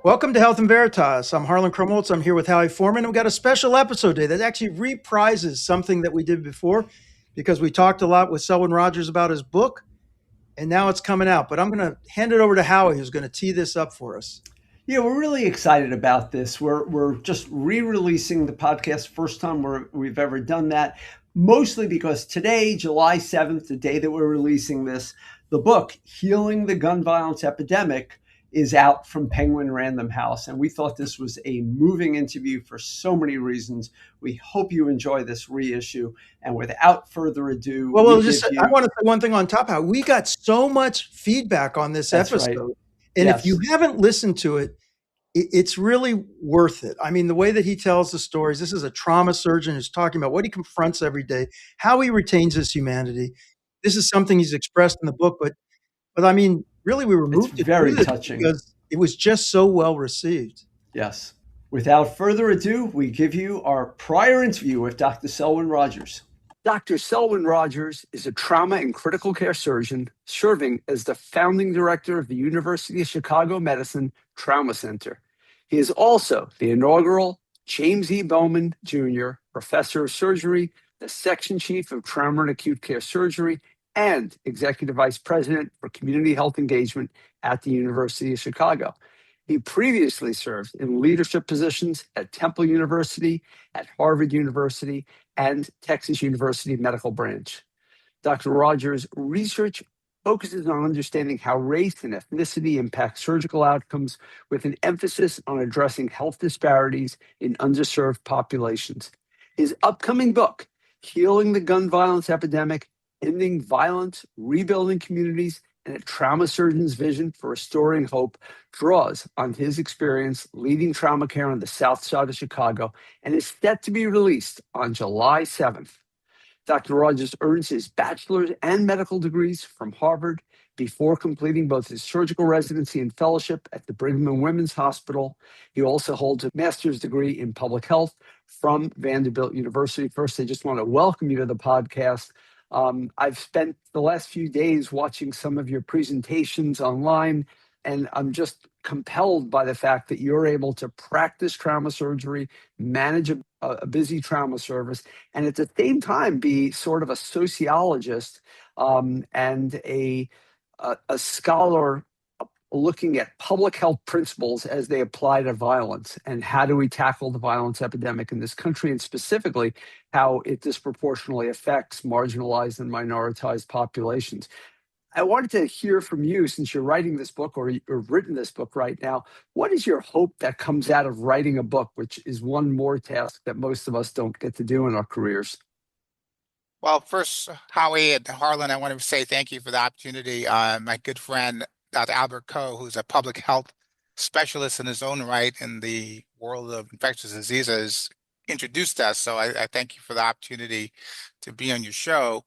Welcome to Health and Veritas. I'm Harlan Krumholtz. I'm here with Howie Foreman. And we've got a special episode today that actually reprises something that we did before because we talked a lot with Selwyn Rogers about his book, and now it's coming out. But I'm going to hand it over to Howie, who's going to tee this up for us. Yeah, we're really excited about this. We're just re-releasing the podcast, first time we've ever done that, mostly because today, July 7th, the day that we're releasing this, the book Healing the Gun Violence Epidemic is out from Penguin Random House. And we thought this was a moving interview for so many reasons. We hope you enjoy this reissue. And without further ado, Well, we we'll just give I you want to say one thing on top, Howie. We got so much feedback on this that's right. episode. And if you Yes. haven't listened to it, it's really worth it. I mean, the way that he tells the stories, this is a trauma surgeon who's talking about what he confronts every day, how he retains his humanity. This is something he's expressed in the book, but I mean, really, we were It's moved to do very this touching. because it was just so well received. Yes. Without further ado, we give you our prior interview with Dr. Selwyn Rogers. Dr. Selwyn Rogers is a trauma and critical care surgeon serving as the founding director of the University of Chicago Medicine Trauma Center. He is also the inaugural James E. Bowman Jr. Professor of Surgery, the Section Chief of Trauma and Acute Care Surgery, and Executive Vice President for Community Health Engagement at the University of Chicago. He previously served in leadership positions at Temple University, at Harvard University, and Texas University Medical Branch. Dr. Rogers' research focuses on understanding how race and ethnicity impact surgical outcomes with an emphasis on addressing health disparities in underserved populations. His upcoming book, Healing the Gun Violence Epidemic, Ending Violence, Rebuilding Communities, and a Trauma Surgeon's Vision for Restoring Hope, draws on his experience leading trauma care on the South Side of Chicago and is set to be released on July 7th. Dr. Rogers earns his bachelor's and medical degrees from Harvard before completing both his surgical residency and fellowship at the Brigham and Women's Hospital. He also holds a master's degree in public health from Vanderbilt University. First, I just want to welcome you to the podcast. I've spent the last few days watching some of your presentations online, and I'm just compelled by the fact that you're able to practice trauma surgery, manage a busy trauma service, and at the same time be sort of a sociologist and a scholar looking at public health principles as they apply to violence and how do we tackle the violence epidemic in this country, and specifically how it disproportionately affects marginalized and minoritized populations. I wanted to hear from you, since you're writing this book or you've written this book right now. What is your hope that comes out of writing a book, which is one more task that most of us don't get to do in our careers? Well, first, Howie and Harlan, I want to say thank you for the opportunity. My good friend, Dr. Albert Coe, who's a public health specialist in his own right in the world of infectious diseases, introduced us. So I thank you for the opportunity to be on your show.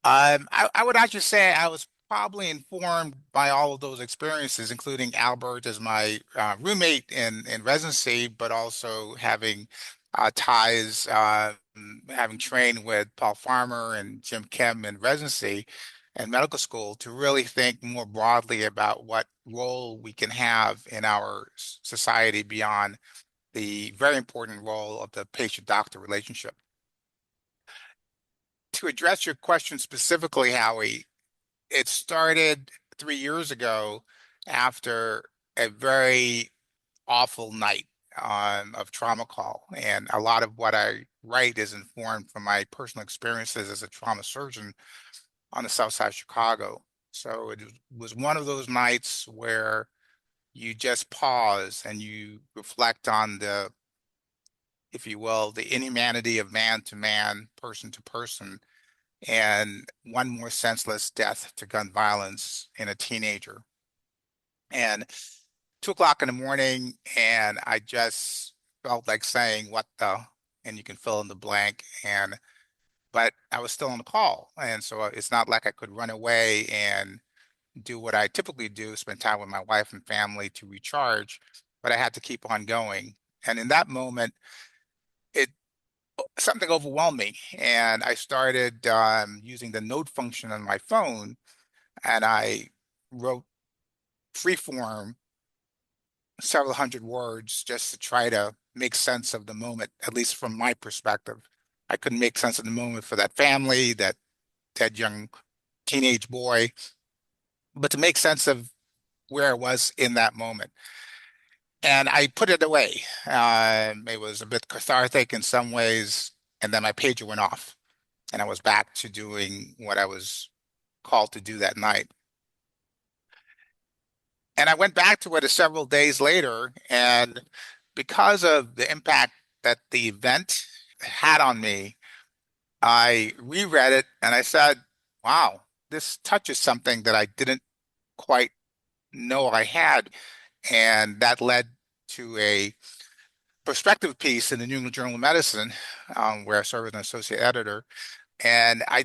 I would actually say I was probably informed by all of those experiences, including Albert as my roommate in residency, but also having ties, having trained with Paul Farmer and Jim Kim in residency and medical school to really think more broadly about what role we can have in our society beyond the very important role of the patient-doctor relationship. To address your question specifically, Howie, it started 3 years ago after a very awful night of trauma call. And a lot of what I write is informed from my personal experiences as a trauma surgeon on the South Side of Chicago. So it was one of those nights where you just pause and you reflect on the, if you will, the inhumanity of man to man, person to person, and one more senseless death to gun violence in a teenager. And 2 o'clock in the morning, and I just felt like saying, "What the?" And you can fill in the blank. And but I was still on the call, and so it's not like I could run away and do what I typically do, spend time with my wife and family to recharge. But I had to keep on going. And in that moment, it something overwhelmed me, and I started using the note function on my phone, and I wrote freeform several hundred words just to try to make sense of the moment, at least from my perspective. I couldn't make sense of the moment for that family, that young teenage boy, but to make sense of where I was in that moment. And I put it away. It was a bit cathartic in some ways, and then my pager went off, and I was back to doing what I was called to do that night. And I went back to it several days later, and because of the impact that the event had on me, I reread it and I said, wow, this touches something that I didn't quite know I had. And that led to a perspective piece in the New England Journal of Medicine, where I serve as an associate editor. And I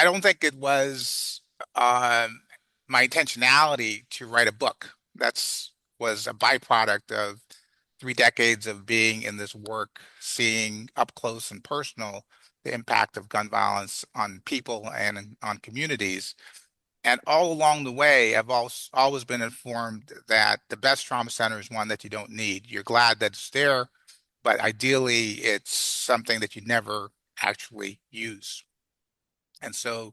don't think it was um, my intentionality to write a book. That's was a byproduct of 3 decades of being in this work, seeing up close and personal the impact of gun violence on people and on communities. And all along the way, I've always been informed that the best trauma center is one that you don't need. You're glad that it's there, but ideally, it's something that you never actually use. And so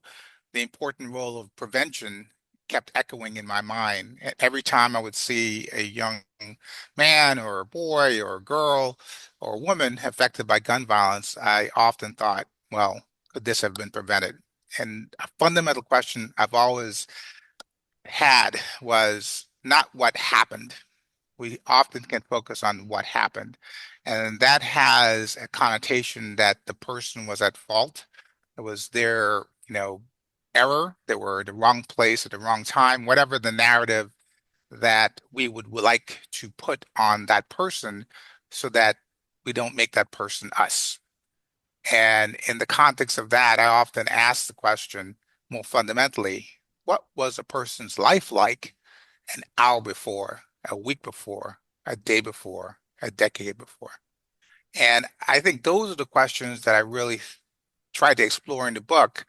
the important role of prevention kept echoing in my mind. Every time I would see a young man or a boy or a girl or a woman affected by gun violence, I often thought, well, could this have been prevented? And a fundamental question I've always had was not what happened. We often can focus on what happened. And that has a connotation that the person was at fault. It was their, error. They were in the wrong place at the wrong time, whatever the narrative that we would like to put on that person so that we don't make that person us. And in the context of that, I often ask the question more fundamentally, what was a person's life like an hour before, a week before, a day before, a decade before? And I think those are the questions that I really tried to explore in the book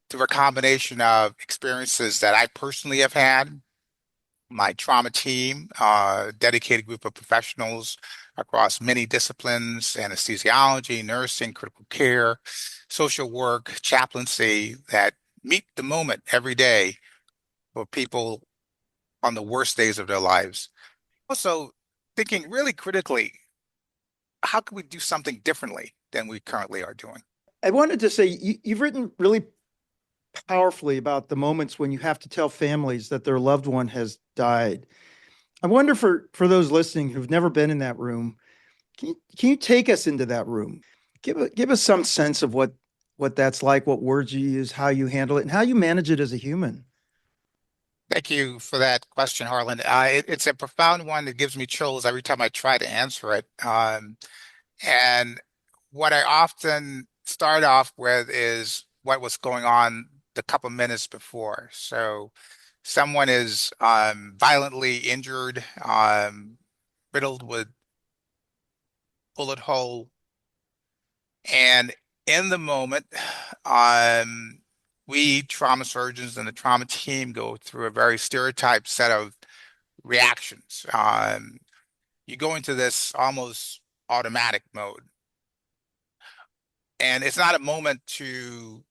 through a combination of experiences that I personally have had, my trauma team, a dedicated group of professionals across many disciplines, anesthesiology, nursing, critical care, social work, chaplaincy, that meet the moment every day for people on the worst days of their lives. Also, thinking really critically, how can we do something differently than we currently are doing? I wanted to say you've written really powerfully about the moments when you have to tell families that their loved one has died. I wonder for those listening who've never been in that room, can you take us into that room? Give us some sense of what that's like, what words you use, how you handle it, and how you manage it as a human. Thank you for that question, Harlan. It's a profound one that gives me chills every time I try to answer it. And what I often start off with is what was going on the couple minutes before. So someone is violently injured, riddled with bullet hole, and in the moment, um, we trauma surgeons and the trauma team go through a very stereotyped set of reactions. You go into this almost automatic mode, and it's not a moment to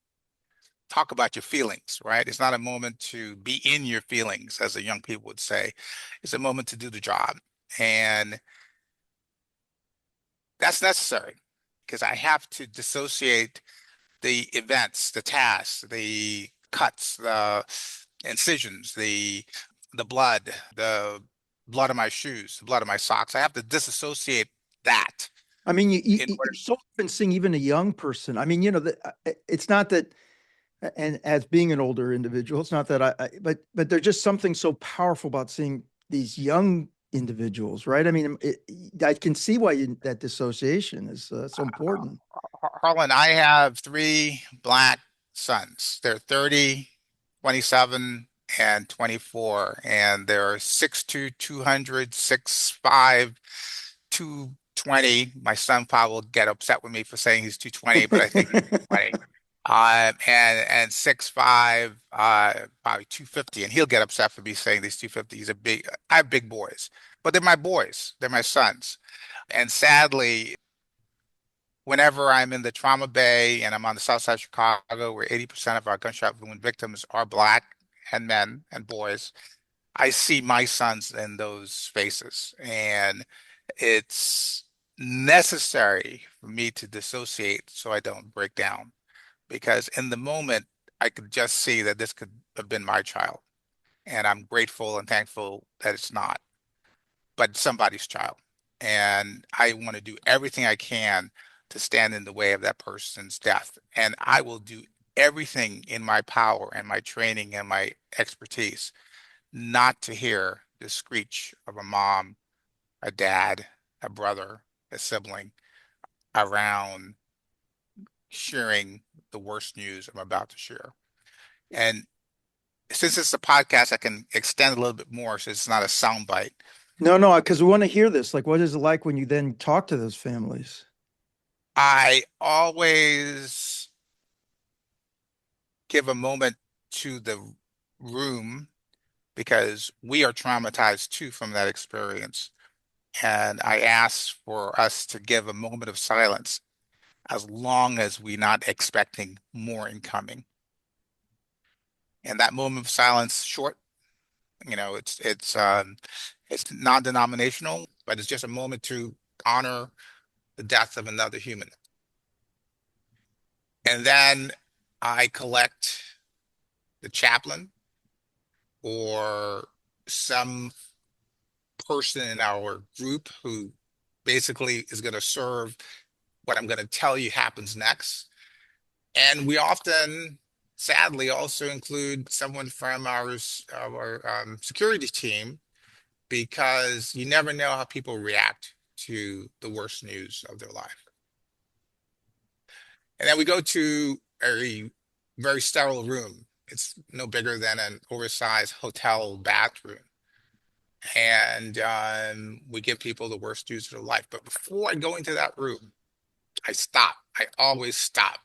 talk about your feelings, right? It's not a moment to be in your feelings, as the young people would say. It's a moment to do the job. And that's necessary because I have to dissociate the events, the tasks, the cuts, the incisions, the blood of my shoes, the blood of my socks. I have to disassociate that I mean, in you order. so often seeing even a young person. I mean, it's not that, and as being an older individual, it's not that but there's just something so powerful about seeing these young individuals, right? I mean, I can see why that dissociation is so important. Harlan, I have three black sons. They're 30, 27, and 24. And they're 6'2", 200, 6'5", 220. My son probably will get upset with me for saying he's 220, but I think he's 220. and 6'5", probably 250, and he'll get upset for me saying these 250. He's a big. I have big boys, but they're my boys. They're my sons. And sadly, whenever I'm in the trauma bay and I'm on the south side of Chicago, where 80% of our gunshot wound victims are black and men and boys, I see my sons in those faces, and it's necessary for me to dissociate so I don't break down. Because in the moment, I could just see that this could have been my child. And I'm grateful and thankful that it's not, but somebody's child. And I want to do everything I can to stand in the way of that person's death. And I will do everything in my power and my training and my expertise not to hear the screech of a mom, a dad, a brother, a sibling around sharing the worst news I'm about to share. And since it's a podcast, I can extend a little bit more so it's not a soundbite. No, no, because we want to hear this. Like, what is it like when you then talk to those families? I always give a moment to the room because we are traumatized too from that experience. And I ask for us to give a moment of silence as long as we're not expecting more incoming. And that moment of silence, short, it's non-denominational, but it's just a moment to honor the death of another human. And then I collect the chaplain or some person in our group who basically is going to serve what I'm going to tell you happens next. And we often, sadly, also include someone from our security team because you never know how people react to the worst news of their life. And then we go to a very sterile room. It's no bigger than an oversized hotel bathroom. And we give people the worst news of their life. But before I go into that room, I stop. I always stop.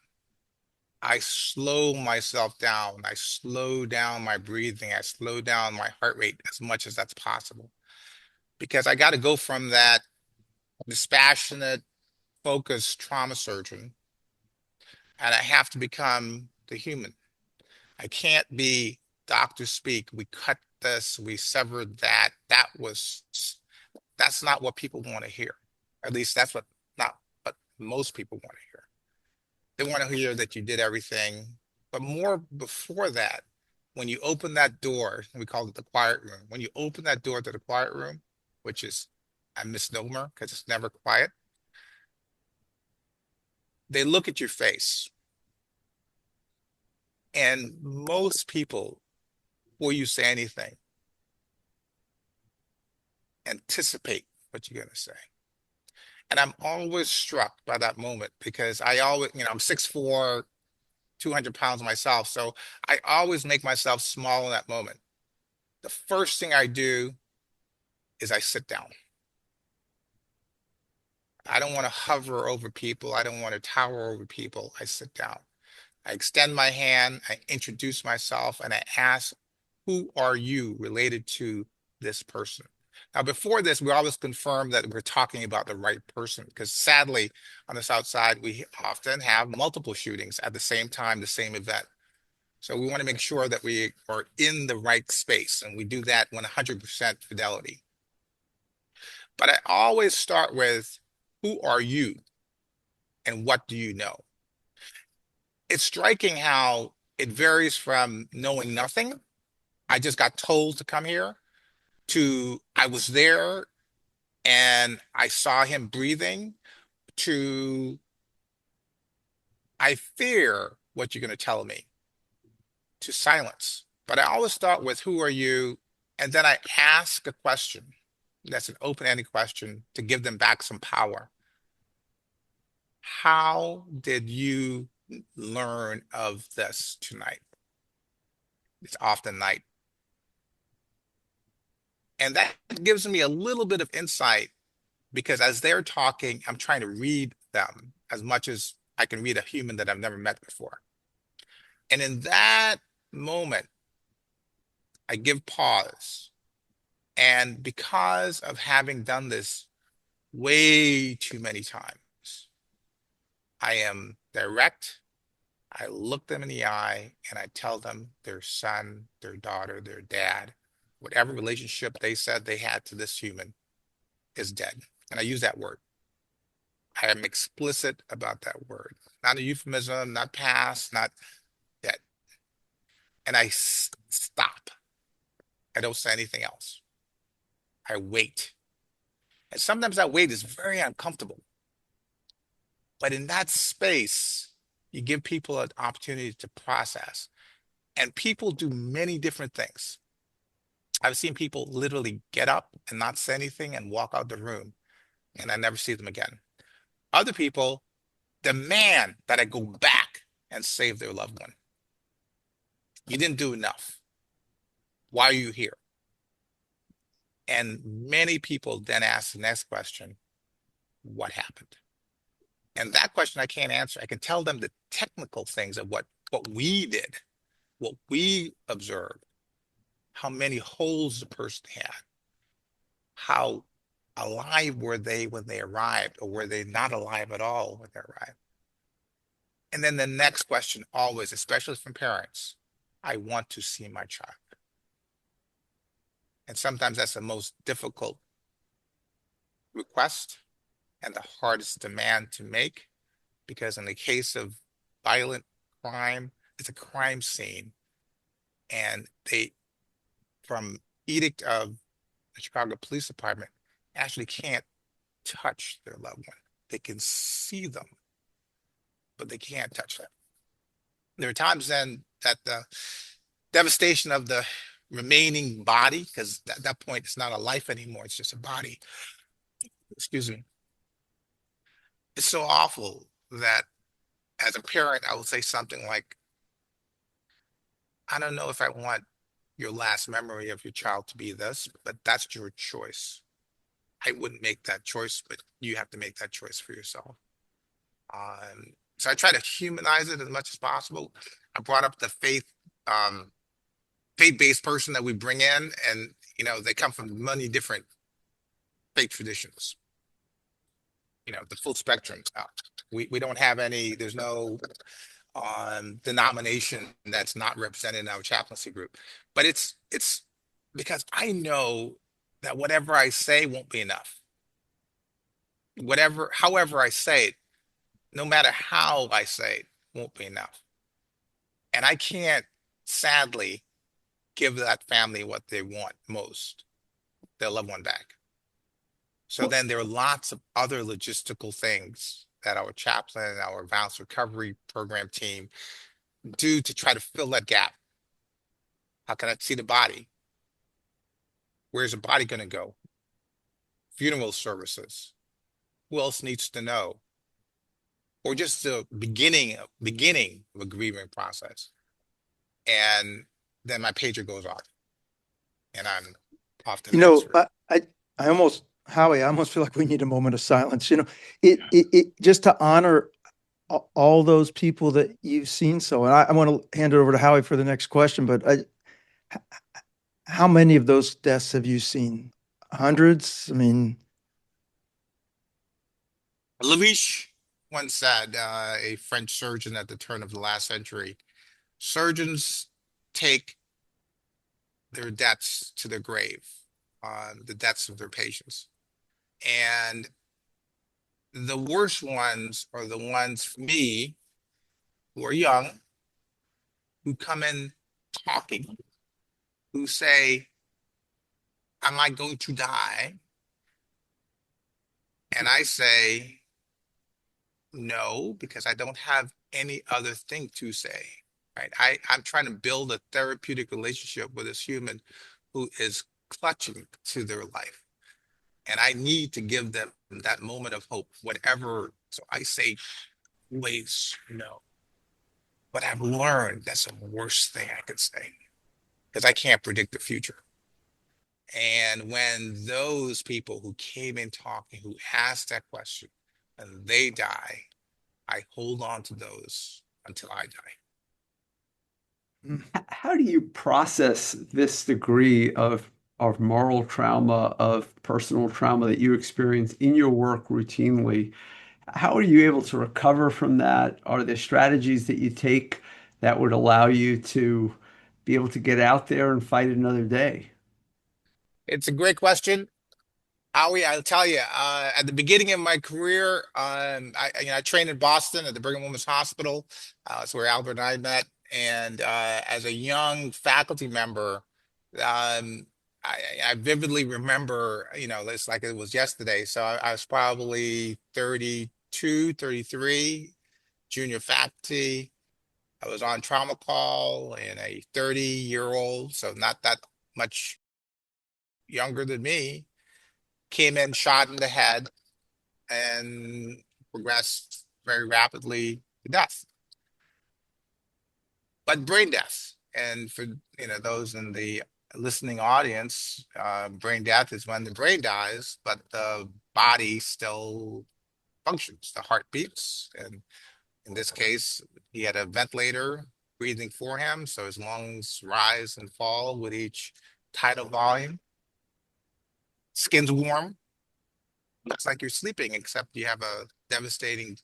I slow myself down. I slow down my breathing. I slow down my heart rate as much as that's possible because I got to go from that dispassionate, focused trauma surgeon, and I have to become the human. I can't be doctor speak. We cut this, we severed that. That's not what people want to hear. At least that's what not what most people want to hear. They want to hear that you did everything. But more before that, when you open that door, we call it the quiet room. When you open that door to the quiet room, which is a misnomer because it's never quiet, they look at your face. And most people, before you say anything, anticipate what you're going to say. And I'm always struck by that moment because I always, I'm 6'4", 200 pounds myself. So I always make myself small in that moment. The first thing I do is I sit down. I don't want to hover over people. I don't want to tower over people. I sit down. I extend my hand. I introduce myself and I ask, who are you related to this person? Now, before this, we always confirm that we're talking about the right person because sadly, on the South Side, we often have multiple shootings at the same time, the same event. So we want to make sure that we are in the right space and we do that 100% fidelity. But I always start with, who are you and what do you know? It's striking how it varies from knowing nothing. I just got told to come here to I was there and I saw him breathing to I fear what you're going to tell me to silence. But I always start with who are you? And then I ask a question that's an open-ended question to give them back some power. How did you learn of this tonight? It's often night. And that gives me a little bit of insight because as they're talking, I'm trying to read them as much as I can read a human that I've never met before. And in that moment, I give pause. And because of having done this way too many times, I am direct. I look them in the eye and I tell them their son, their daughter, their dad, whatever relationship they said they had to this human is dead. And I use that word. I am explicit about that word. Not a euphemism, not past, not dead. And I stop. I don't say anything else. I wait. And sometimes that wait is very uncomfortable. But in that space, you give people an opportunity to process. And people do many different things. I've seen people literally get up and not say anything and walk out the room, and I never see them again. Other people demand that I go back and save their loved one. You didn't do enough. Why are you here? And many people then ask the next question, what happened? And that question I can't answer. I can tell them the technical things of what we did, what we observed, how many holes the person had, how alive were they when they arrived, or were they not alive at all when they arrived? And then the next question always, especially from parents, I want to see my child. And sometimes that's the most difficult request and the hardest demand to make, because in the case of violent crime, it's a crime scene. And they, from edict of the Chicago Police Department, actually can't touch their loved one. They can see them, but they can't touch them. There are times then that the devastation of the remaining body, because at that point it's not a life anymore, it's just a body, excuse me, it's so awful that as a parent, I will say something like, I don't know if I want your last memory of your child to be this, but that's your choice. I wouldn't make that choice, but you have to make that choice for yourself. So I try to humanize it as much as possible. I brought up the faith-based person that we bring in, and they come from many different faith traditions. The full spectrum. We don't have any. There's no denomination that's not represented in our chaplaincy group, but it's because I know that whatever I say won't be enough. However I say it, no matter how I say it, won't be enough. And I can't, sadly, give that family what they want most, their loved one back. So then there are lots of other logistical things that our chaplain, our violence recovery program team do to try to fill that gap. How can I see the body? Where's the body going to go? Funeral services. Who else needs to know? Or just the beginning of a grieving process. And then my pager goes off, and I'm off to the next room. I almost, Howie, I almost feel like we need a moment of silence. It just to honor all those people that you've seen. So, and I want to hand it over to Howie for the next question, but how many of those deaths have you seen? Hundreds? I mean, Lavish once said, a French surgeon at the turn of the last century, surgeons take their deaths to their grave, the deaths of their patients. And the worst ones are the ones, for me, who are young, who come in talking, who say, am I going to die? And I say, no, because I don't have any other thing to say, right? I'm trying to build a therapeutic relationship with this human who is clutching to their life. And I need to give them that moment of hope, whatever. So I say, always no. But I've learned that's the worst thing I could say, because I can't predict the future. And when those people who came in talking, who asked that question, and they die, I hold on to those until I die. Mm. How do you process this degree of moral trauma, of personal trauma that you experience in your work routinely? How are you able to recover from that? Are there strategies that you take that would allow you to be able to get out there and fight another day? It's a great question. Howie, I'll tell you, at the beginning of my career, I trained in Boston at the Brigham Women's Hospital. That's where Albert and I met. And as a young faculty member, I vividly remember, it's like it was yesterday. So I was probably 32, 33, junior faculty. I was on trauma call, and a 30-year-old, so not that much younger than me, came in shot in the head and progressed very rapidly to death, but brain death. And for those in the listening audience, brain death is when the brain dies, but the body still functions. The heart beats, and in this case, he had a ventilator breathing for him, so his lungs rise and fall with each tidal volume. Skin's warm. Looks like you're sleeping, except you have a devastating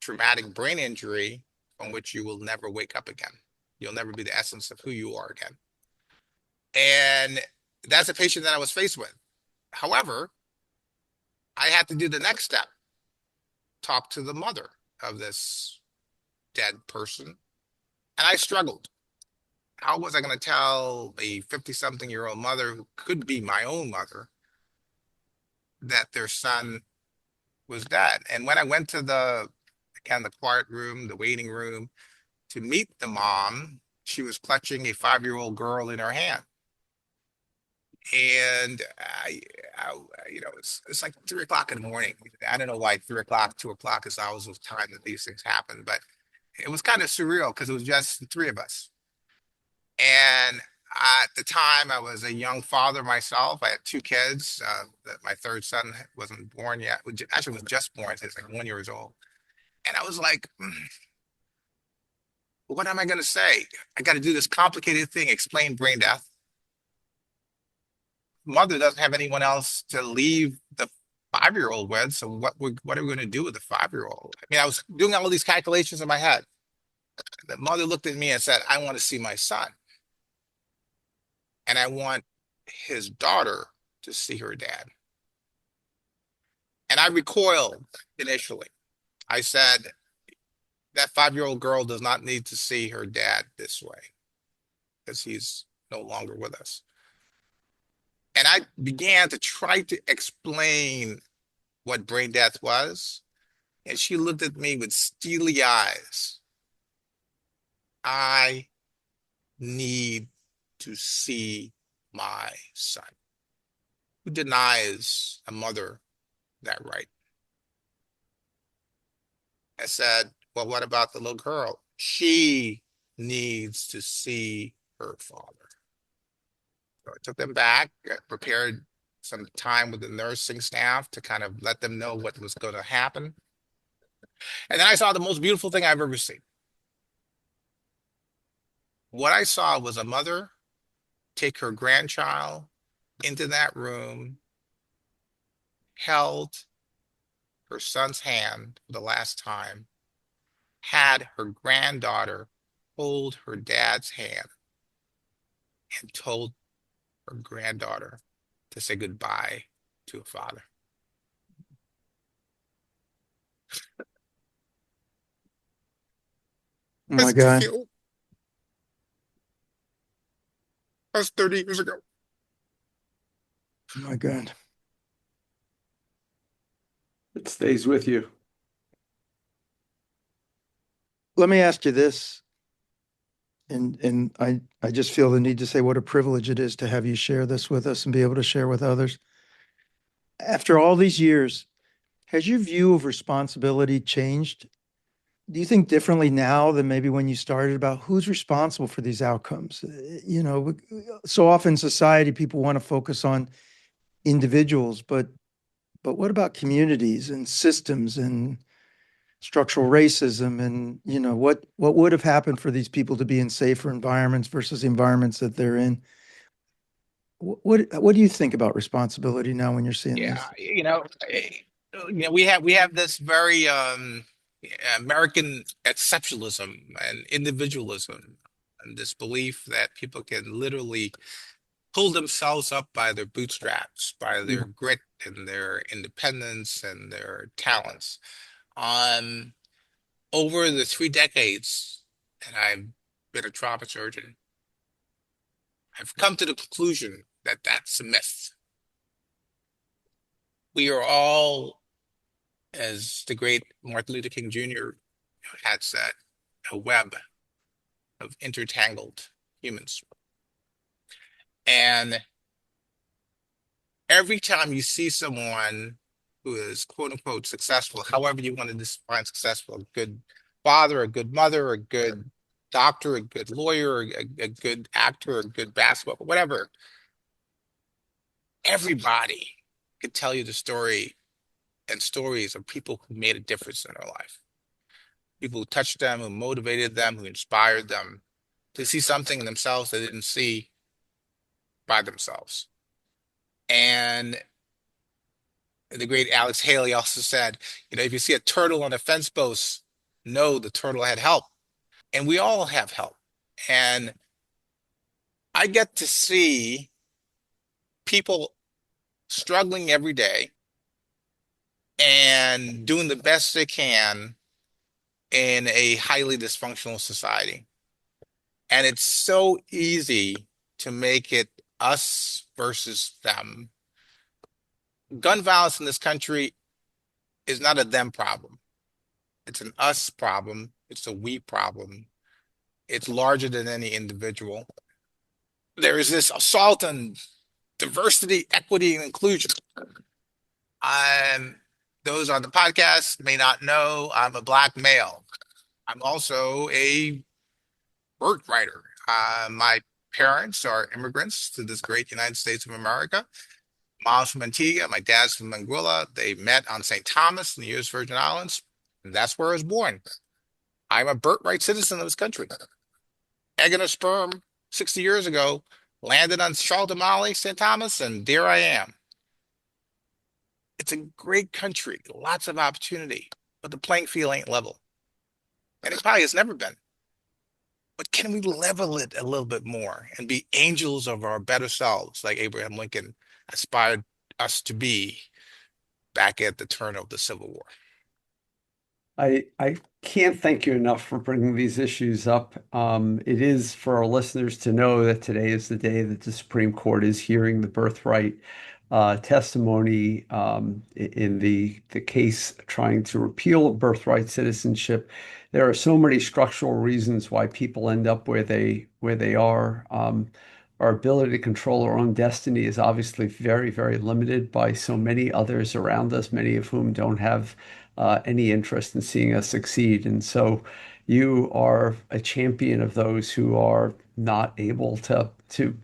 traumatic brain injury from which you will never wake up again. You'll never be the essence of who you are again. And that's a patient that I was faced with. However, I had to do the next step, talk to the mother of this dead person. And I struggled. How was I going to tell a 50-something-year-old mother, who could be my own mother, that their son was dead? And when I went to the quiet room, the waiting room, to meet the mom, she was clutching a 5-year-old girl in her hand. And it's like 3 o'clock in the morning. I don't know why 3 o'clock, 2 o'clock is always the time that these things happen, but it was kind of surreal because it was just the three of us. And at the time, I was a young father myself. I had two kids. My third son wasn't born yet. Actually, was just born. He's like 1 year old. And I was like, what am I going to say? I got to do this complicated thing, explain brain death. Mother doesn't have anyone else to leave the 5-year-old with. So what are we going to do with the 5-year-old? I mean, I was doing all these calculations in my head. The mother looked at me and said, I want to see my son. And I want his daughter to see her dad. And I recoiled initially. I said, that 5-year-old girl does not need to see her dad this way because he's no longer with us. And I began to try to explain what brain death was. And she looked at me with steely eyes. I need to see my son. Who denies a mother that right? I said, well, what about the little girl? She needs to see her father. So I took them back, prepared some time with the nursing staff to kind of let them know what was going to happen. And then I saw the most beautiful thing I've ever seen. What I saw was a mother take her grandchild into that room, held her son's hand for the last time, had her granddaughter hold her dad's hand, and told her granddaughter to say goodbye to her father. Oh How my does it God. feel? That was 30 years ago. Oh my God. It stays with you. Let me ask you this. And I just feel the need to say what a privilege it is to have you share this with us and be able to share with others. After all these years, has your view of responsibility changed? Do you think differently now than maybe when you started about who's responsible for these outcomes? So often in society, people want to focus on individuals, but what about communities and systems and structural racism, and what would have happened for these people to be in safer environments versus the environments that they're in. What do you think about responsibility now when you're seeing Yeah, this? we have this very American exceptionalism and individualism, and this belief that people can literally pull themselves up by their bootstraps, by their Yeah. grit and their independence and their talents. Um, Over the 3 decades that I've been a trauma surgeon, I've come to the conclusion that that's a myth. We are all, as the great Martin Luther King Jr. had said, a web of intertangled humans. And every time you see someone who is quote unquote successful, however you want to define successful, a good father, a good mother, a good doctor, a good lawyer, a good actor, a good basketball, whatever, everybody could tell you the story and stories of people who made a difference in their life. People who touched them, who motivated them, who inspired them to see something in themselves they didn't see by themselves. And the great Alex Haley also said, if you see a turtle on a fence post, know the turtle had help. And we all have help. And I get to see people struggling every day and doing the best they can in a highly dysfunctional society. And it's so easy to make it us versus them. Gun violence in this country is not a them problem. It's an us problem. It's a we problem. It's larger than any individual. There is this assault on diversity, equity, and inclusion. I'm Those on the podcast may not know I'm a Black male. I'm also a birth writer. My parents are immigrants to this great United States of America. Mom's from Antigua, my dad's from Anguilla. They met on St. Thomas in the U.S. Virgin Islands, and that's where I was born. I'm a birthright citizen of this country. Egg and a sperm 60 years ago, landed on Charlotte Amalie, St. Thomas, and there I am. It's a great country, lots of opportunity, but the playing field ain't level. And it probably has never been. But can we level it a little bit more and be angels of our better selves, like Abraham Lincoln aspired us to be back at the turn of the Civil War? I can't thank you enough for bringing these issues up. It is for our listeners to know that today is the day that the Supreme Court is hearing the birthright testimony in the case trying to repeal birthright citizenship. There are so many structural reasons why people end up where they are. Our ability to control our own destiny is obviously very, very limited by so many others around us, many of whom don't have any interest in seeing us succeed. And so you are a champion of those who are not able to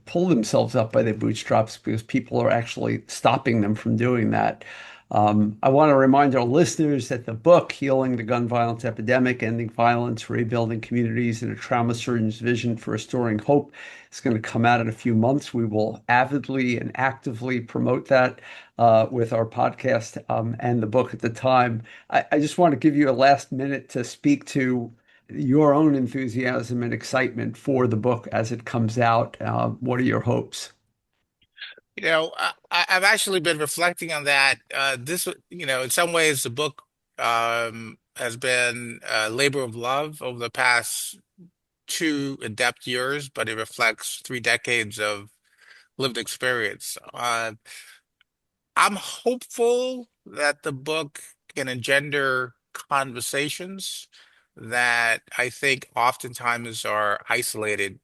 pull themselves up by their bootstraps because people are actually stopping them from doing that. I want to remind our listeners that the book, Healing the Gun Violence Epidemic, Ending Violence, Rebuilding Communities, and a Trauma Surgeon's Vision for Restoring Hope, is going to come out in a few months. We will avidly and actively promote that with our podcast and the book at the time. I just want to give you a last minute to speak to your own enthusiasm and excitement for the book as it comes out. What are your hopes? I've actually been reflecting on that. In some ways, the book has been a labor of love over the past 2 in-depth years, but it reflects 3 decades of lived experience. I'm hopeful that the book can engender conversations that I think oftentimes are isolated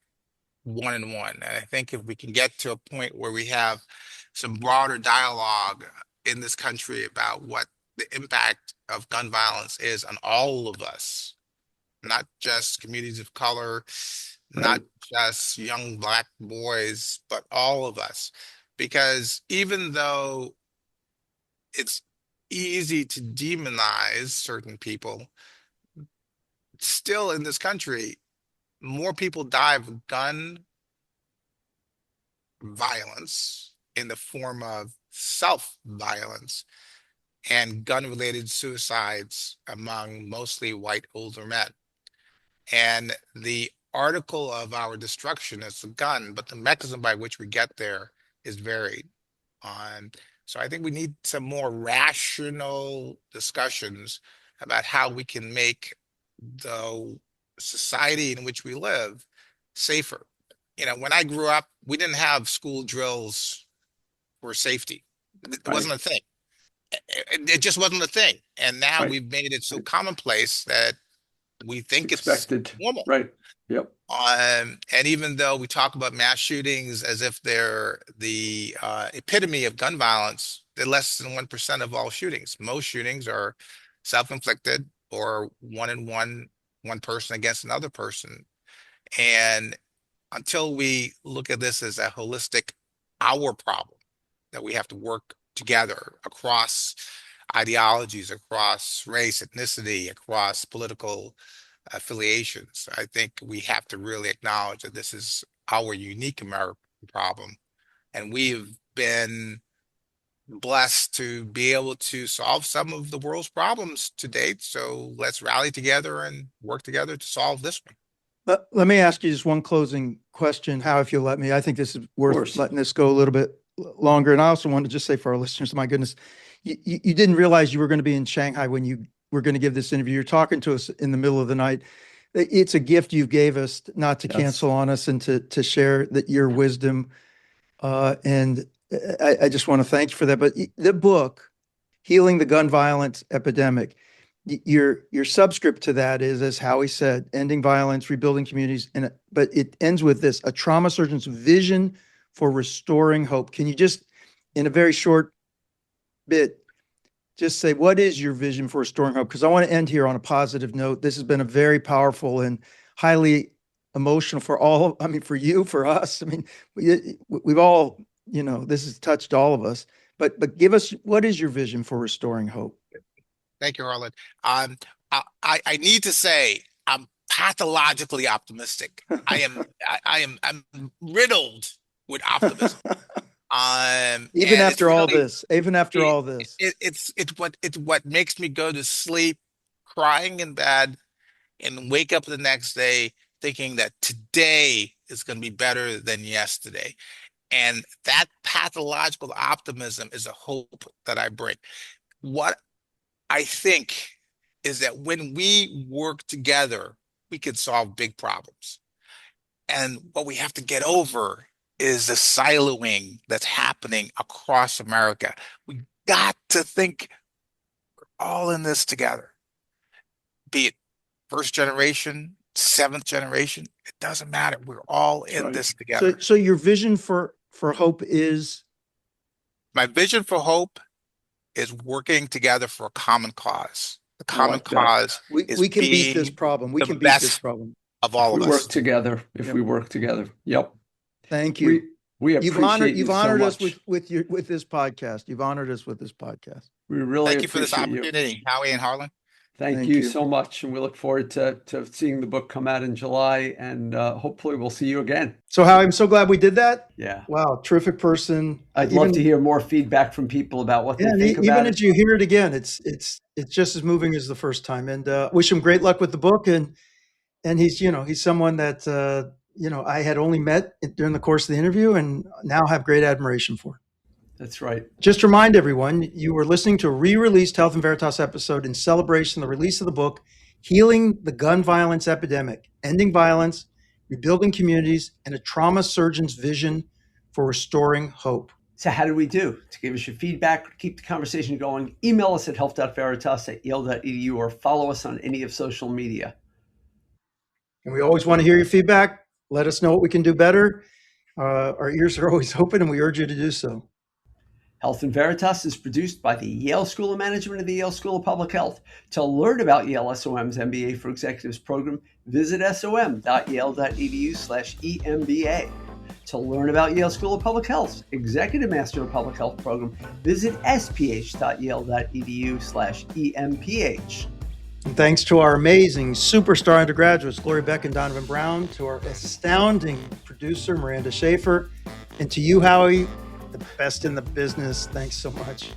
one on one. And I think if we can get to a point where we have some broader dialogue in this country about what the impact of gun violence is on all of us, not just communities of color, not Right. just young Black boys, but all of us. Because even though it's easy to demonize certain people. Still in this country, more people die of gun violence in the form of self-violence and gun-related suicides among mostly white older men. And the article of our destruction is the gun, but the mechanism by which we get there is varied. Um, so I think we need some more rational discussions about how we can make the society in which we live safer. When I grew up, we didn't have school drills for safety. It Right. wasn't a thing. It just wasn't a thing. And now Right. we've made it so commonplace that we think it's Expected. normal. Right. Yep. And even though we talk about mass shootings as if they're the epitome of gun violence, they're less than 1% of all shootings. Most shootings are self-inflicted or one person against another person. And until we look at this as a holistic, our problem, that we have to work together across ideologies, across race, ethnicity, across political affiliations. I think we have to really acknowledge that this is our unique American problem. And we've been blessed to be able to solve some of the world's problems to date. So let's rally together and work together to solve this one. Let me ask you just one closing question, How, if you'll let me. I think this is worth letting this go a little bit longer. And I also want to just say for our listeners, my goodness, you didn't realize you were going to be in Shanghai when you were going to give this interview. You're talking to us in the middle of the night. It's a gift you gave us not to cancel on us and to share your wisdom. And I just want to thank you for that. But the book, Healing the Gun Violence Epidemic, your subscript to that is, as Howie said, ending violence, rebuilding communities. But it ends with this: a trauma surgeon's vision for restoring hope. Can you just, in a very short bit, just say, what is your vision for restoring hope? Because I want to end here on a positive note. This has been a very powerful and highly emotional for you, for us. I mean, we've all, this has touched all of us. But give us, what is your vision for restoring hope? Thank you, Harlan. I need to say I'm pathologically optimistic. I'm riddled with optimism. Even after all this, it's what makes me go to sleep crying in bed and wake up the next day thinking that today is going to be better than yesterday. And that pathological optimism is a hope that I bring. What I think is that when we work together, we can solve big problems. And what we have to get over is the siloing that's happening across America. We got to think we're all in this together, be it first generation, seventh generation, it doesn't matter. We're all in this together. So your vision for hope is? My vision for hope is working together for a common cause. The common cause is we can beat this problem. We can beat this problem of all of us. We work together. If we work together. Yep. Thank you. We appreciate you've honored us with this podcast. You've honored us with this podcast. We really thank you for this opportunity, Howie and Harlan. Thank you so much. And we look forward to seeing the book come out in July, and hopefully we'll see you again. So Howie, I'm so glad we did that. Yeah. Wow. Terrific person. I'd love to hear more feedback from people about what they think about it. Even as you hear it again, it's just as moving as the first time. And wish him great luck with the book. And he's someone that, I had only met during the course of the interview and now have great admiration for. That's right. Just remind everyone, you were listening to a re-released Health and Veritas episode in celebration of the release of the book, Healing the Gun Violence Epidemic, Ending Violence, Rebuilding Communities, and a Trauma Surgeon's Vision for Restoring Hope. So how did we do? To give us your feedback, keep the conversation going, email us at health.veritas@yale.edu or follow us on any of social media. And we always want to hear your feedback. Let us know what we can do better. Our ears are always open, and we urge you to do so. Health and Veritas is produced by the Yale School of Management and the Yale School of Public Health. To learn about Yale SOM's MBA for Executives program, visit som.yale.edu/EMBA. To learn about Yale School of Public Health's Executive Master of Public Health program, visit sph.yale.edu/EMPH. And thanks to our amazing superstar undergraduates, Gloria Beck and Donovan Brown, to our astounding producer, Miranda Schaefer, and to you, Howie, the best in the business. Thanks so much.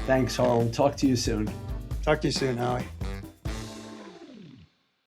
Thanks, Harlan. Talk to you soon. Talk to you soon, Howie.